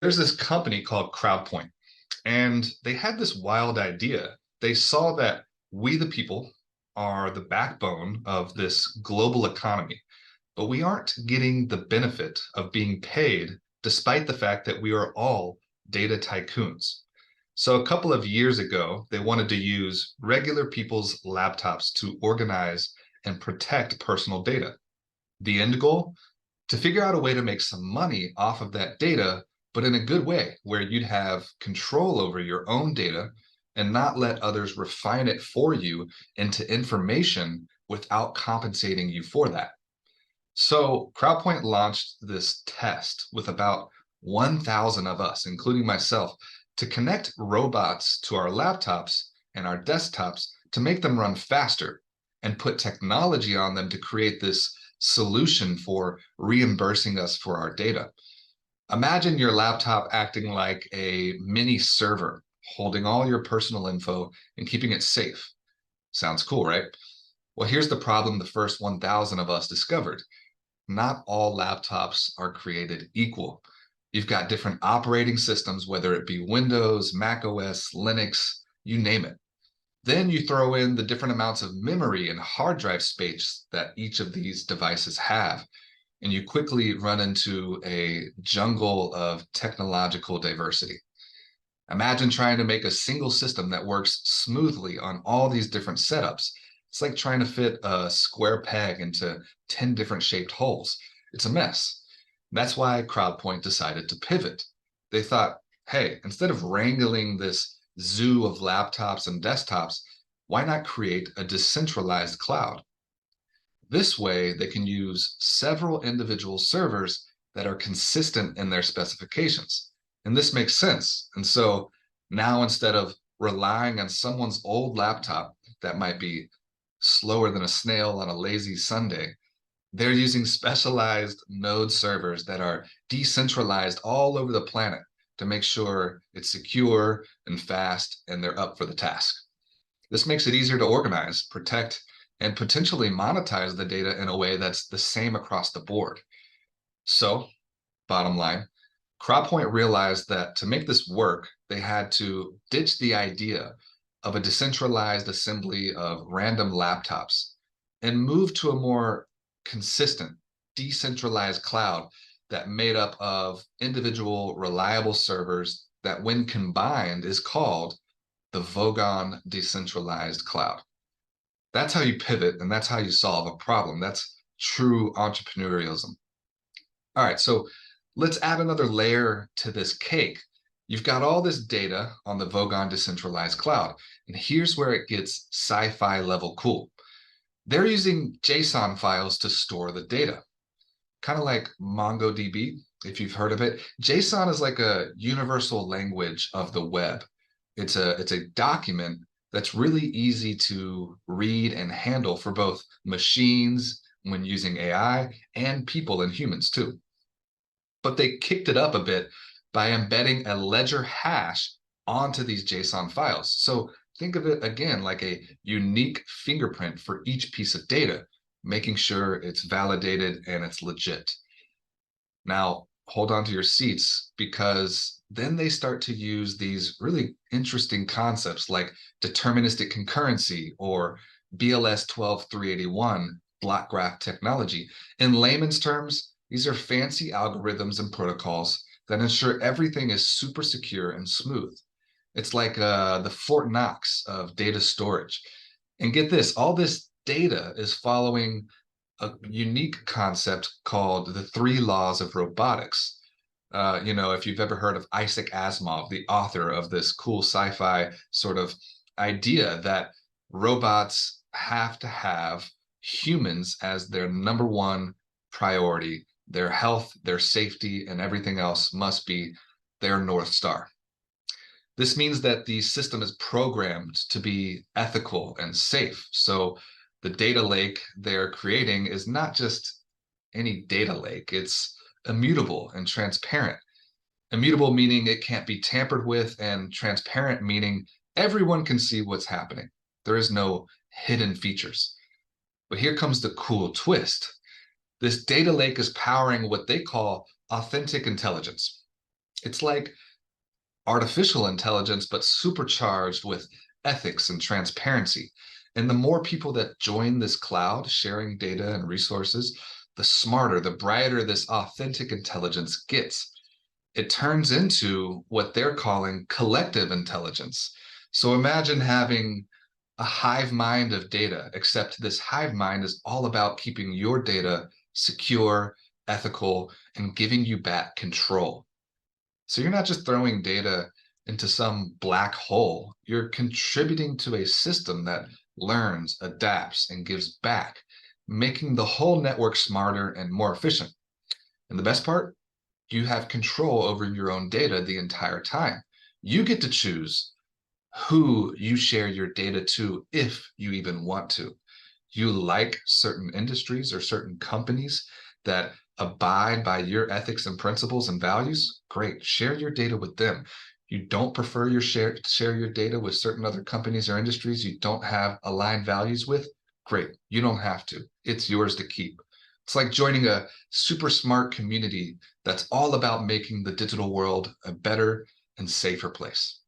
There's this company called CrowdPoint, and they had this wild idea. They saw that we, the people, are the backbone of this global economy, but we aren't getting the benefit of being paid despite the fact that we are all data tycoons. So a couple of years ago, they wanted to use regular people's laptops to organize and protect personal data. The end goal? To figure out a way to make some money off of that data, but in a good way, where you'd have control over your own data and not let others refine it for you into information without compensating you for that. So CrowdPoint launched this test with about 1,000 of us, including myself, to connect robots to our laptops and our desktops to make them run faster and put technology on them to create this solution for reimbursing us for our data. Imagine your laptop acting like a mini server, holding all your personal info and keeping it safe. Sounds cool, right? Well, here's the problem the first 1,000 of us discovered. Not all laptops are created equal. You've got different operating systems, whether it be Windows, Mac OS, Linux, you name it. Then you throw in the different amounts of memory and hard drive space that each of these devices have, and you quickly run into a jungle of technological diversity. Imagine trying to make a single system that works smoothly on all these different setups. It's like trying to fit a square peg into 10 different shaped holes. It's a mess. That's why CrowdPoint decided to pivot. They thought, hey, instead of wrangling this zoo of laptops and desktops, why not create a decentralized cloud? This way, they can use several individual servers that are consistent in their specifications. And this makes sense. And so now instead of relying on someone's old laptop that might be slower than a snail on a lazy Sunday, they're using specialized node servers that are decentralized all over the planet to make sure it's secure and fast and they're up for the task. This makes it easier to organize, protect, and potentially monetize the data in a way that's the same across the board. So, bottom line, CrowdPoint realized that to make this work, they had to ditch the idea of a decentralized assembly of random laptops and move to a more consistent, decentralized cloud that made up of individual reliable servers that when combined is called the Vogon Decentralized Cloud. That's how you pivot and that's how you solve a problem. That's true entrepreneurialism. All right, so let's add another layer to this cake. You've got all this data on the Vogon Decentralized Cloud, and here's where it gets sci-fi level cool. They're using JSON files to store the data, kind of like MongoDB, if you've heard of it. JSON is like a universal language of the web. It's a document that's really easy to read and handle for both machines when using AI and people and humans too. But they kicked it up a bit by embedding a ledger hash onto these JSON files. So think of it again like a unique fingerprint for each piece of data, making sure it's validated and it's legit. Now, hold on to your seats because then they start to use these really interesting concepts like deterministic concurrency or BLS 12381 block graph technology. In layman's terms, these are fancy algorithms and protocols that ensure everything is super secure and smooth. It's like the Fort Knox of data storage. And get this, all this data is following a unique concept called the three laws of robotics. If you've ever heard of Isaac Asimov, the author of this cool sci-fi sort of idea that robots have to have humans as their number one priority. Their health, their safety, and everything else must be their North Star. This means that the system is programmed to be ethical and safe. So the data lake they're creating is not just any data lake, it's immutable and transparent. Immutable meaning it can't be tampered with, and transparent meaning everyone can see what's happening. There is no hidden features. But here comes the cool twist. This data lake is powering what they call authentic intelligence. It's like artificial intelligence, but supercharged with ethics and transparency. And the more people that join this cloud, sharing data and resources, the smarter, the brighter this authentic intelligence gets. It turns into what they're calling collective intelligence. So imagine having a hive mind of data, except this hive mind is all about keeping your data secure, ethical, and giving you back control. So you're not just throwing data into some black hole, you're contributing to a system that learns, adapts, and gives back, making the whole network smarter and more efficient. And the best part, you have control over your own data the entire time. You get to choose who you share your data to if you even want to. You like certain industries or certain companies that abide by your ethics and principles and values, great. Share your data with them. You don't prefer share your data with certain other companies or industries you don't have aligned values with, great. You don't have to. It's yours to keep. It's like joining a super smart community that's all about making the digital world a better and safer place.